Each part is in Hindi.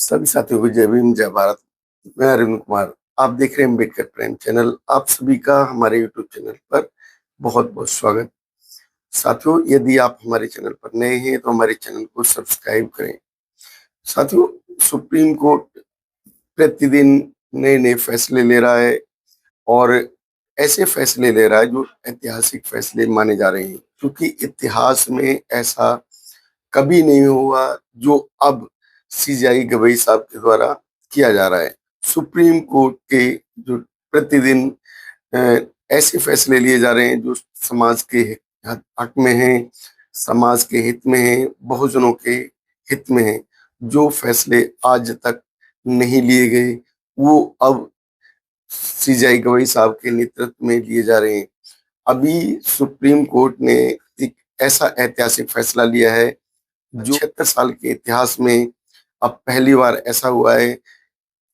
सभी साथियों को जय भीम जय भारत। मैं अरविंद कुमार। आप देख रहे हैं अम्बेडकर प्राइम चैनल। आप सभी का हमारे यूट्यूब चैनल पर बहुत बहुत स्वागत। साथियों, यदि आप हमारे चैनल पर नए हैं तो हमारे चैनल को सब्सक्राइब करें। साथियों, सुप्रीम कोर्ट प्रतिदिन नए नए फैसले ले रहा है और ऐसे फैसले ले रहा है जो ऐतिहासिक फैसले माने जा रहे हैं, क्योंकि इतिहास में ऐसा कभी नहीं हुआ जो अब सीजेआई गवई साहब के द्वारा किया जा रहा है। सुप्रीम कोर्ट के जो प्रतिदिन अ, ऐसे फैसले लिए जा रहे हैं जो समाज के हक में हैं, समाज के हित में हैं, बहुजनों के हित में हैं। जो फैसले आज तक नहीं लिए गए वो अब सीजेआई गवई साहब के नेतृत्व में लिए जा रहे हैं। अभी सुप्रीम कोर्ट ने एक ऐसा ऐतिहासिक फैसला लिया है जो 76 साल के इतिहास में अब पहली बार ऐसा हुआ है,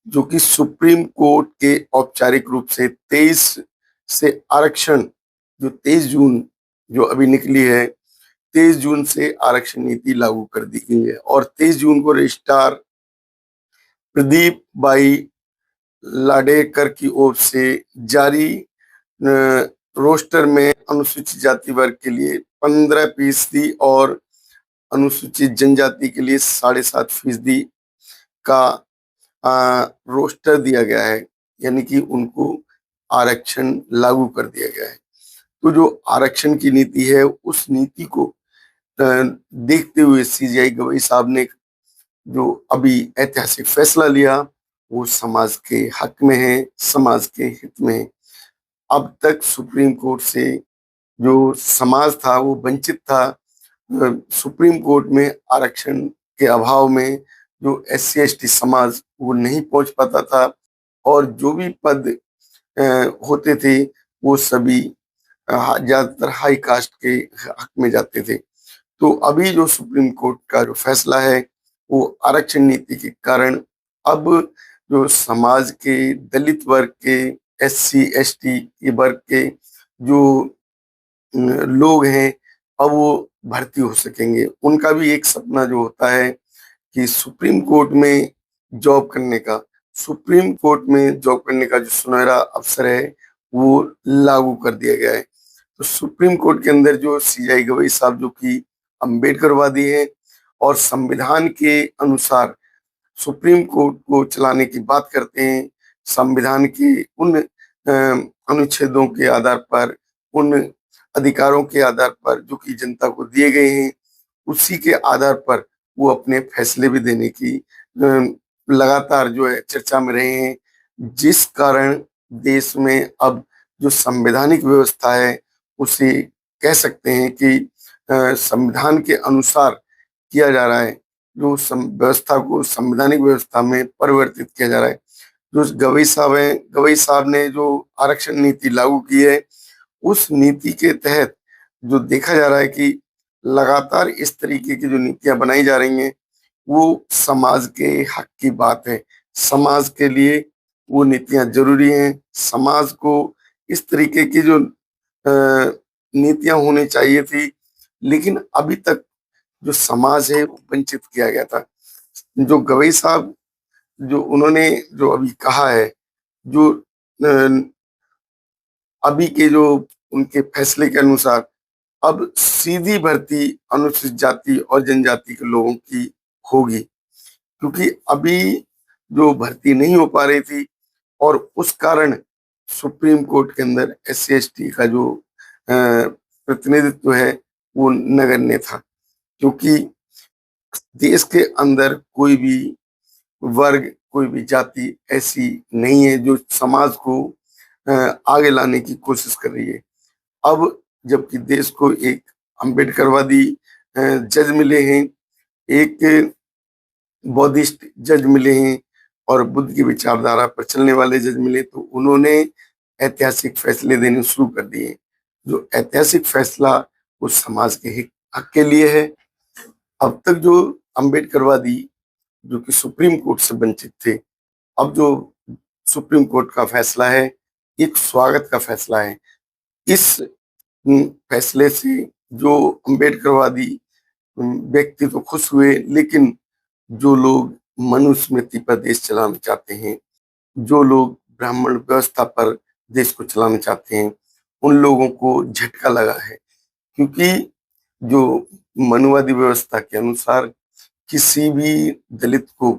जो कि सुप्रीम कोर्ट के औपचारिक रूप से 23 से आरक्षण, जो 23 जून जो अभी निकली है, 23 जून से आरक्षण नीति लागू कर दी गई है। और 23 जून को रजिस्ट्रार प्रदीप बाई लाडेकर की ओर से जारी रोस्टर में अनुसूचित जाति वर्ग के लिए 15% और अनुसूचित जनजाति के लिए 7.5% का रोस्टर दिया गया है, यानी कि उनको आरक्षण लागू कर दिया गया है। तो जो आरक्षण की नीति है उस नीति को देखते हुए सीजेआई गवई साहब ने जो अभी ऐतिहासिक फैसला लिया वो समाज के हक में है, समाज के हित में है। अब तक सुप्रीम कोर्ट से जो समाज था वो वंचित था। सुप्रीम कोर्ट में आरक्षण के अभाव में जो SC ST समाज वो नहीं पहुंच पाता था और जो भी पद होते थे वो सभी ज्यादातर हाई कास्ट के हक में जाते थे। तो अभी जो सुप्रीम कोर्ट का जो फैसला है वो आरक्षण नीति के कारण अब जो समाज के दलित वर्ग के, SC ST के वर्ग के जो लोग हैं अब वो भर्ती हो सकेंगे। उनका भी एक सपना जो होता है कि सुप्रीम कोर्ट में जॉब करने का, सुप्रीम कोर्ट में जॉब करने का जो सुनहरा अवसर है वो लागू कर दिया गया है। तो सुप्रीम कोर्ट के अंदर जो सीजेआई गवई साहब जो कि अम्बेडकरवादी है और संविधान के अनुसार सुप्रीम कोर्ट को चलाने की बात करते हैं, संविधान के उन अनुच्छेदों के आधार पर, उन अधिकारों के आधार पर जो कि जनता को दिए गए हैं, उसी के आधार पर वो अपने फैसले भी देने की लगातार जो है चर्चा में रहे हैं। जिस कारण देश में अब जो संवैधानिक व्यवस्था है उसे कह सकते हैं कि संविधान के अनुसार किया जा रहा है। जो व्यवस्था को संवैधानिक व्यवस्था में परिवर्तित किया जा रहा है। जो गवई साहब हैं, गवई साहब ने जो आरक्षण नीति लागू की है उस नीति के तहत जो देखा जा रहा है कि लगातार इस तरीके की जो नीतियां बनाई जा रही हैं वो समाज के हक की बात है। समाज के लिए वो नीतियां जरूरी हैं। समाज को इस तरीके की जो नीतियां होनी चाहिए थी, लेकिन अभी तक जो समाज है वो वंचित किया गया था। जो गवई साहब जो उन्होंने जो अभी कहा है, जो अभी के जो उनके फैसले के अनुसार अब सीधी भर्ती अनुसूचित जाति और जनजाति के लोगों की होगी, क्योंकि अभी जो भर्ती नहीं हो पा रही थी और उस कारण सुप्रीम कोर्ट के अंदर SC ST का जो प्रतिनिधित्व है वो नगण्य था। क्योंकि देश के अंदर कोई भी वर्ग, कोई भी जाति ऐसी नहीं है जो समाज को आगे लाने की कोशिश कर रही है। अब जबकि देश को एक अम्बेडकरवादी जज मिले हैं, एक बौद्धिस्ट जज मिले हैं और बुद्ध की विचारधारा पर चलने वाले जज मिले, तो उन्होंने ऐतिहासिक फैसले देने शुरू कर दिए। जो ऐतिहासिक फैसला उस समाज के हक के लिए है। अब तक जो अम्बेडकरवादी जो कि सुप्रीम कोर्ट से वंचित थे, अब जो सुप्रीम कोर्ट का फैसला है एक स्वागत का फैसला है। इस फैसले से जो अम्बेडकरवादी व्यक्ति तो खुश हुए, लेकिन जो लोग मनुस्मृति पर देश चलाना चाहते हैं, जो लोग ब्राह्मण व्यवस्था पर देश को चलाना चाहते हैं, उन लोगों को झटका लगा है। क्योंकि जो मनुवादी व्यवस्था के अनुसार किसी भी दलित को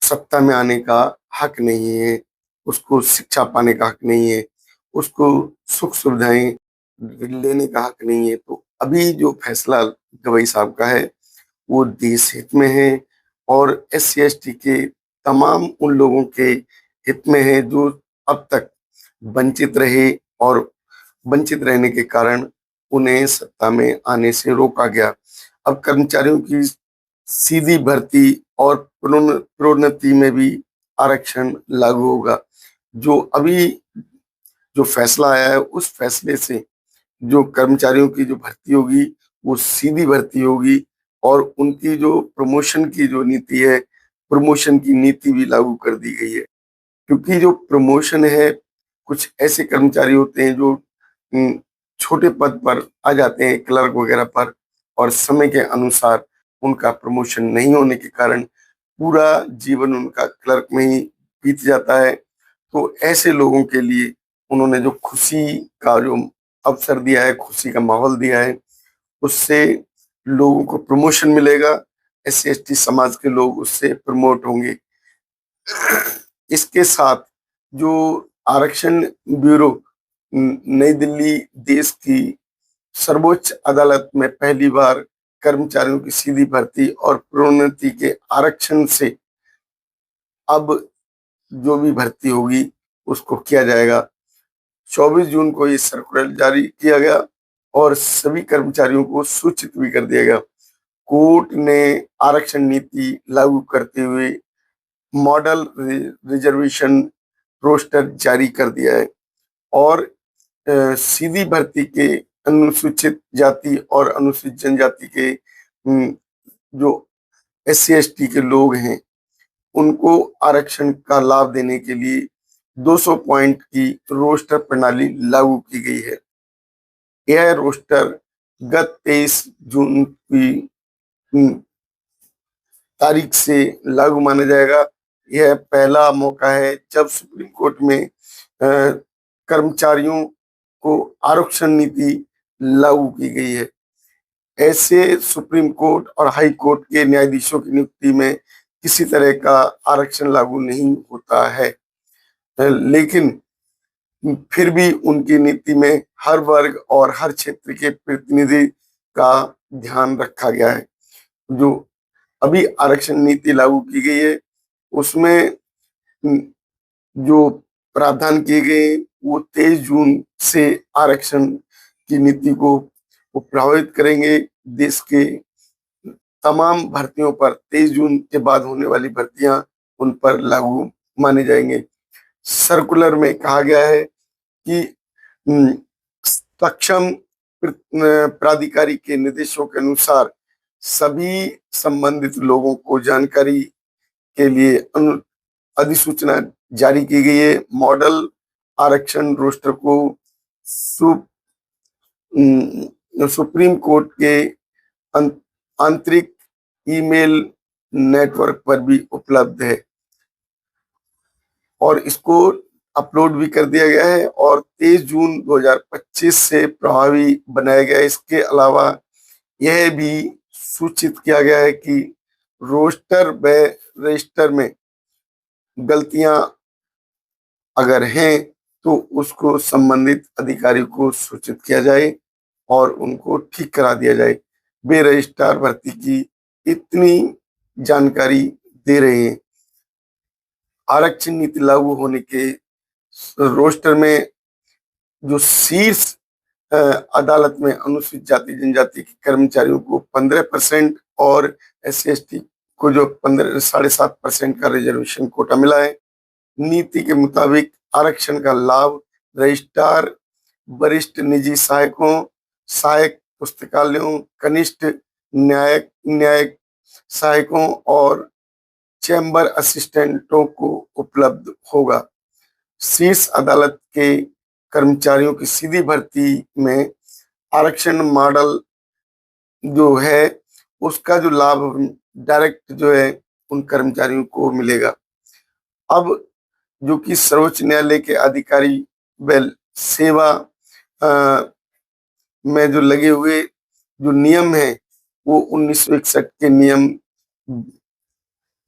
सत्ता में आने का हक नहीं है, उसको शिक्षा पाने का हक नहीं है, उसको सुख सुविधाएं लेने का हक नहीं है। तो अभी जो फैसला गवई साहब का है वो देश हित में है और SC ST के तमाम उन लोगों के हित में है जो अब तक वंचित रहे और वंचित रहने के कारण उन्हें सत्ता में आने से रोका गया। अब कर्मचारियों की सीधी भर्ती और प्रोन्नति में भी आरक्षण लागू होगा। जो अभी जो फैसला आया है उस फैसले से जो कर्मचारियों की जो भर्ती होगी वो सीधी भर्ती होगी और उनकी जो प्रमोशन की जो नीति है, प्रमोशन की नीति भी लागू कर दी गई है। क्योंकि जो प्रमोशन है, कुछ ऐसे कर्मचारी होते हैं जो छोटे पद पर आ जाते हैं, क्लर्क वगैरह पर, और समय के अनुसार उनका प्रमोशन नहीं होने के कारण पूरा जीवन उनका क्लर्क में ही बीत जाता है। तो ऐसे लोगों के लिए उन्होंने जो खुशी का जो अवसर दिया है, खुशी का माहौल दिया है, उससे लोगों को प्रमोशन मिलेगा, SC ST समाज के लोग उससे प्रमोट होंगे। इसके साथ जो आरक्षण ब्यूरो नई दिल्ली देश की सर्वोच्च अदालत में पहली बार कर्मचारियों की सीधी भर्ती और प्रोन्नति के आरक्षण से अब जो भी भर्ती होगी उसको किया जाएगा। 24 जून को ये सर्कुलर जारी किया गया और सभी कर्मचारियों को सूचित भी कर दिया गया। कोर्ट ने आरक्षण नीति लागू करते हुए मॉडल रिजर्वेशन रोस्टर जारी कर दिया है और सीधी भर्ती के अनुसूचित जाति और अनुसूचित जनजाति के जो SC ST के लोग हैं उनको आरक्षण का लाभ देने के लिए 200 पॉइंट की रोस्टर प्रणाली लागू की गई है। यह रोस्टर गत 23 जून की तारीख से लागू माना जाएगा। यह पहला मौका है जब सुप्रीम कोर्ट में कर्मचारियों को आरक्षण नीति लागू की गई है। ऐसे सुप्रीम कोर्ट और हाई कोर्ट के न्यायाधीशों की नियुक्ति में किसी तरह का आरक्षण लागू नहीं होता है, लेकिन फिर भी उनकी नीति में हर वर्ग और हर क्षेत्र के प्रतिनिधि का ध्यान रखा गया है। जो अभी आरक्षण नीति लागू की गई है उसमें जो प्रावधान किए गए वो 23 जून से आरक्षण की नीति को प्रभावित करेंगे। देश के तमाम भर्तियों पर 23 जून के बाद होने वाली भर्तियां उन पर लागू माने जाएंगे। सर्कुलर में कहा गया है कि सक्षम प्राधिकारी के निर्देशों के अनुसार सभी संबंधित लोगों को जानकारी के लिए अधिसूचना जारी की गई है। मॉडल आरक्षण रोस्टर को सुप्रीम कोर्ट के आंतरिक ईमेल नेटवर्क पर भी उपलब्ध है और इसको अपलोड भी कर दिया गया है और 23 जून 2025 से प्रभावी बनाया गया है। इसके अलावा यह भी सूचित किया गया है कि रोस्टर व रजिस्टर में गलतियां अगर हैं तो उसको संबंधित अधिकारी को सूचित किया जाए और उनको ठीक करा दिया जाए। वे रजिस्ट्रार भर्ती की इतनी जानकारी दे रहे हैं। आरक्षण नीति लागू होने के रोस्टर में जो शीर्ष अदालत में अनुसूचित जाति जनजाति के कर्मचारियों को 15% और SC ST को जो 7.5% का रिजर्वेशन कोटा मिला है। नीति के मुताबिक आरक्षण का लाभ रजिस्ट्रार, वरिष्ठ निजी सहायकों, सहायक पुस्तकालयों, कनिष्ठ न्यायिक सहायकों और चैम्बर असिस्टेंटों को उपलब्ध होगा। शीर्ष अदालत के कर्मचारियों की सीधी भर्ती में आरक्षण मॉडल जो है उसका जो लाभ डायरेक्ट जो है उन कर्मचारियों को मिलेगा। अब जो कि सर्वोच्च न्यायालय के अधिकारी वेल सेवा में जो लगे हुए जो नियम है वो 1961 के नियम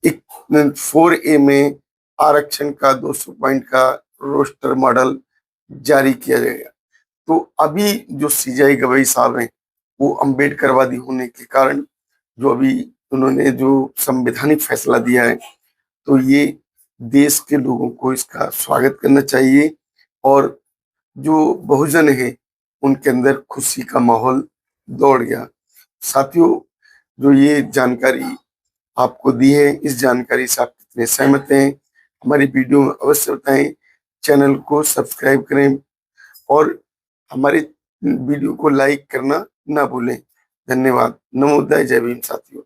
4A में आरक्षण का 200 पॉइंट का रोस्टर मॉडल जारी किया जाएगा। तो अभी जो सीजाई गवई साहब हैं वो अम्बेडकरवादी होने के कारण जो अभी उन्होंने जो संवैधानिक फैसला दिया है, तो ये देश के लोगों को इसका स्वागत करना चाहिए और जो बहुजन है उनके अंदर खुशी का माहौल दौड़ गया। साथियों, जो ये जानकारी आपको दी है, इस जानकारी से आप कितने सहमत हैं हमारी वीडियो में अवश्य बताएं। चैनल को सब्सक्राइब करें और हमारे वीडियो को लाइक करना ना भूलें। धन्यवाद। नमोदय। जय भीम साथियों।